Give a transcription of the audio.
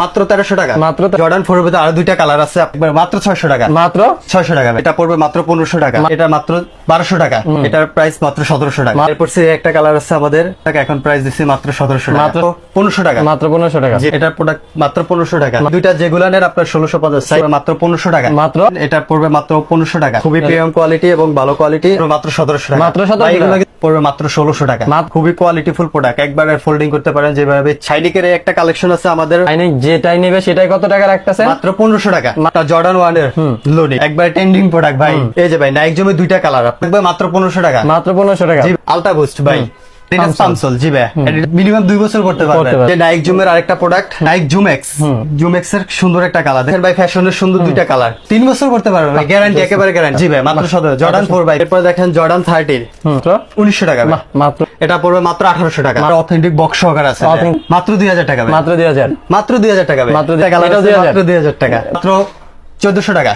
মাত্র 1300 টাকা। মাত্র জর্ডান 4 এর ভিতরে আরো দুইটা কালার আছে, একবার মাত্র 600 টাকা। মাত্র 600 টাকা। এটা পড়বে মাত্র 1500 টাকা। এটা মাত্র 1200 টাকা। এটার প্রাইস মাত্র 1700 টাকা। এরপর সে একটা কালার আছে আমাদের, তাকে এখন প্রাইস দিচ্ছি মাত্র 1700 টাকা। মাত্র 1500 টাকা। মাত্র 1500 টাকা। যে এটার প্রোডাক্ট মাত্র 1500 টাকা। দুইটা যেগুলা নেন আপনার 1650 সাইজ মাত্র 1500 টাকা। মাত্র এটা পড়বে মাত্র 1500 টাকা। খুবই প্রিমিয়াম কোয়ালিটি এবং ভালো কোয়ালিটি, মাত্র 1700 টাকা। মাত্র 1700 ভাই, এগুলো টাকা। পড়বে মাত্র 1600 টাকা। খুবই কোয়ালিটিফুল প্রোডাক্ট, একবারে ফোল্ডিং করতে পারেন যেভাবে। সাইডিকের একটা কালেকশন আছে আমাদের, যেটাই নেবে সেটাই কত টাকা রাখতেছে? মাত্র 1500 টাকা। জর্ডান 1 এর লোনি, একবার ট্রেন্ডিং প্রোডাক্ট ভাই। এই যে ভাই, নাইক জমে দুইটা কালার আপনার মাত্র 1500 টাকা। মাত্র 1500 টাকা। জি, আলটা বুস্ট ভাই, পামসোল। জি ভাই, মিনিমাম 2 বছর করতে পারবেন। যে নাইক জুমের আরেকটা প্রোডাক্ট, নাইক জুমেক্স। জুমেক্স এর সুন্দর একটা কালার দেখেন ভাই, ফ্যাশনের সুন্দর দুইটা কালার, 3 বছর করতে পারবেন ভাই, গ্যারান্টি, একেবারে গ্যারান্টি। জি ভাই, মাত্র 1700। জর্ডান 4 ভাই। এরপর দেখেন জর্ডান 30 1900 টাকা ভাই। মাত্র এটা পড়বে মাত্র 1800 টাকা। আর অথেন্টিক বক্স সহকার আছে মাত্র 2000 টাকা ভাই। মাত্র 2000। মাত্র 2000 টাকা ভাই। মাত্র এটা কালার এটাও আছে 2000। মাত্র 2000 টাকা। মাত্র 1400 টাকা।